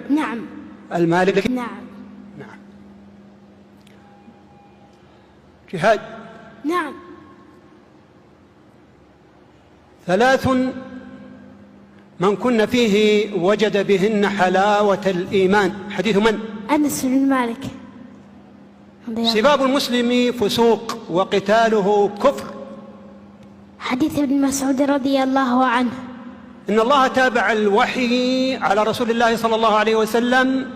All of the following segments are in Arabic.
نعم. المالك؟ نعم. نعم. جهاد؟ نعم. 3 من كن فيه وجد بهن حلاوة الإيمان. حديث من؟ أنس بن مالك. سباب المسلم فسوق وقتاله كفر. حديث ابن مسعود رضي الله عنه. إن الله تابع الوحي على رسول الله صلى الله عليه وسلم،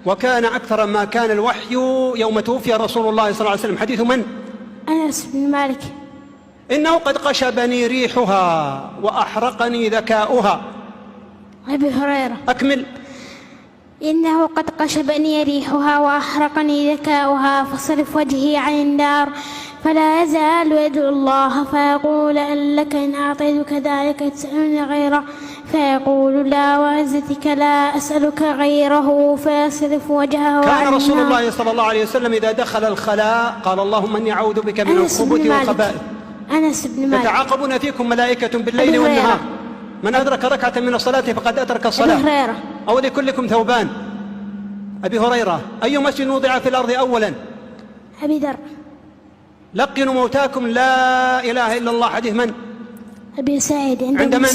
وكان أكثر ما كان الوحي يوم توفي رسول الله صلى الله عليه وسلم. حديث من؟ أنس بن مالك. إنه قد قشبني ريحها وأحرقني ذكاؤها. أبي هريرة. أكمل. إنه قد قشبني ريحها وأحرقني ذكاؤها، فصرف وجهي عن النار فلا يزال يدعو الله فيقول أن لك إن أعطيتك ذلك تسألني غيره، فيقول لا وعزتك لا أسألك غيره، فيصرف وجهه عن النار. كان رسول الله صلى الله عليه وسلم إذا دخل الخلاء قال اللهم إني أعوذ بك من الخبث والخبائث. أنس بن مالك. يتعاقبون فيكم ملائكة بالليل والنهار، من أدرك ركعة من الصلاة فقد أدرك الصلاة. أبي هريرة. أو لكلكم ثوبان. أبي هريرة. أي مسجد وضع في الأرض أولا؟ أبي ذر. لقنوا موتاكم لا إله إلا الله. حديث من؟ أبي سعيد. عند من؟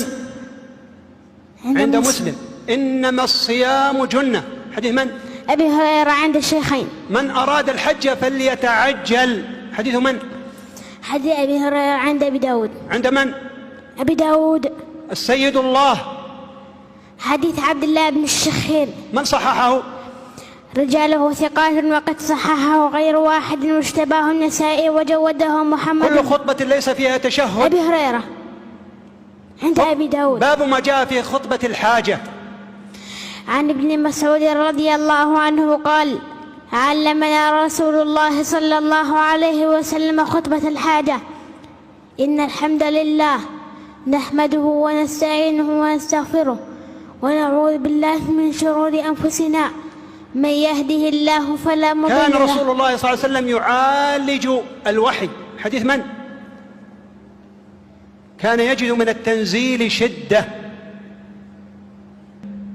عند مسلم. إنما الصيام جنة. حديث من؟ أبي هريرة عند الشيخين. من أراد الحج فليتعجل. حديث من؟ حديث أبي هريرة عند أبي داود. عند من؟ أبي داود. السيد الله. حديث عبد الله بن الشخير. من صححه؟ رجاله ثقات وقد صححه غير واحد، واشتباه النسائي وجوده محمد. كل خطبة ليس فيها تشهد. أبي هريرة عند أبي داود. باب ما جاء في خطبة الحاجة. عن ابن مسعود رضي الله عنه قال علمنا رسول الله صلى الله عليه وسلم خطبة الحاجة: إن الحمد لله نحمده ونستعينه ونستغفره ونعوذ بالله من شرور أنفسنا، من يهده الله فلا مضل له. كان رسول الله صلى الله عليه وسلم يعالج الوحي. حديث من؟ كان يجد من التنزيل شدة.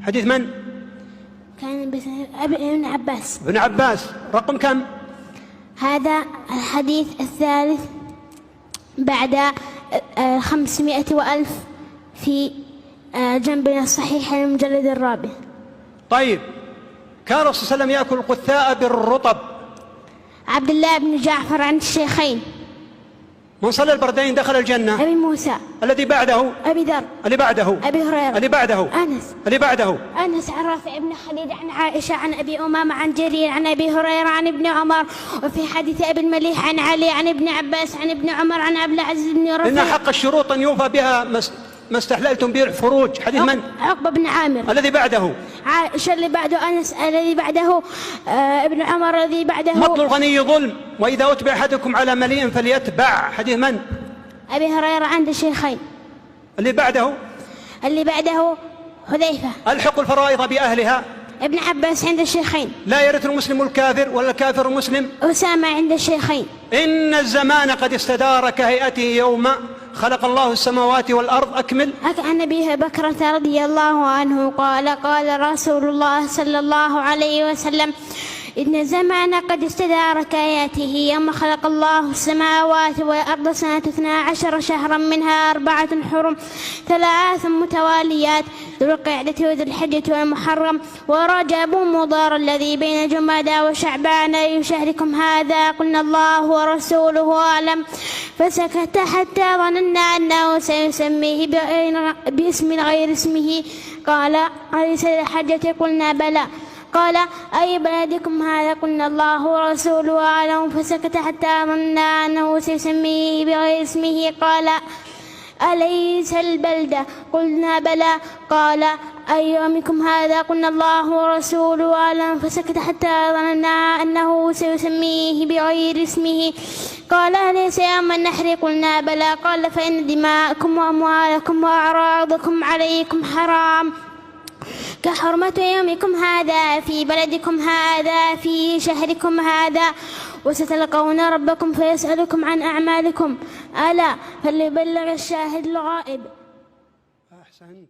حديث من؟ كان ابن عباس. ابن عباس. رقم كم؟ هذا الحديث الثالث بعد 500 وألف في جنبنا الصحيح المجلد الرابع. طيب، كان الرسول صلى الله عليه وسلم يأكل القثاء بالرطب. عبد الله بن جعفر عن الشيخين. من صلى البردين دخل الجنة. أبي موسى. الذي بعده؟ أبي ذر. اللي بعده؟ أبي هريرة. اللي بعده؟ أنس. اللي بعده؟ أنس عن رافع بن خديج عن عائشة عن أبي أمامة عن جرير عن أبي هريرة عن ابن عمر. وفي حديث أبي المليح عن علي عن ابن عباس عن ابن عمر عن عبد العزيز بن رفيع. إن حق الشروط أن يوفى بها ما استحللتم به الفروج. حديث من؟ عقبة بن عامر. الذي بعده؟ عائشة اللي بعده أنس الذي بعده ابن عمر الذي بعده. مطل الغني ظلم، وإذا أتبع أحدكم على مليء فليتبع. حديث من؟ أبي هريرة عند الشيخين. اللي بعده؟ اللي بعده حذيفة. ألحق الفرائض بأهلها. ابن عباس عند الشيخين. لا يرث المسلم الكافر ولا الكافر المسلم. أسامة عند الشيخين. إن الزمان قد استدار كهيئته يوم خلق الله السماوات والأرض. أكمل. عن أبي بكرة رضي الله عنه قال قال رسول الله صلى الله عليه وسلم: إن الزمان قد استدار كهيئته يوم خلق الله السماوات والأرض سنة 12 شهرا، منها 4 حرم، 3 متواليات، ذو القعدة وذو الحجة والمحرم ورجب مضار الذي بين جمادى وشعبان يشهركم هذا، قلنا الله ورسوله أعلم. فسكت حتى ظننا أنه سيسميه باسم غير اسمه. قال: أليس الحجة؟ قلنا بلى. قال: أي بلدكم هذا؟ قلنا الله ورسوله أعلم. فسكت حتى ظننا أنه سيسميه بغير اسمه. قال: أليس البلدة؟ قلنا بلى. قال: أي يومكم هذا؟ قلنا الله ورسوله أعلم. فسكت حتى ظننا أنه سيسميه بغير اسمه. قال: أليس يوم النحر؟ قلنا بلى. قال: فإن دماءكم وأموالكم وأعراضكم عليكم حرام كحرمة يومكم هذا في بلدكم هذا في شهركم هذا، وستلقون ربكم فيسألكم عن أعمالكم، ألا فليبلغ الشاهد الغائب. أحسن.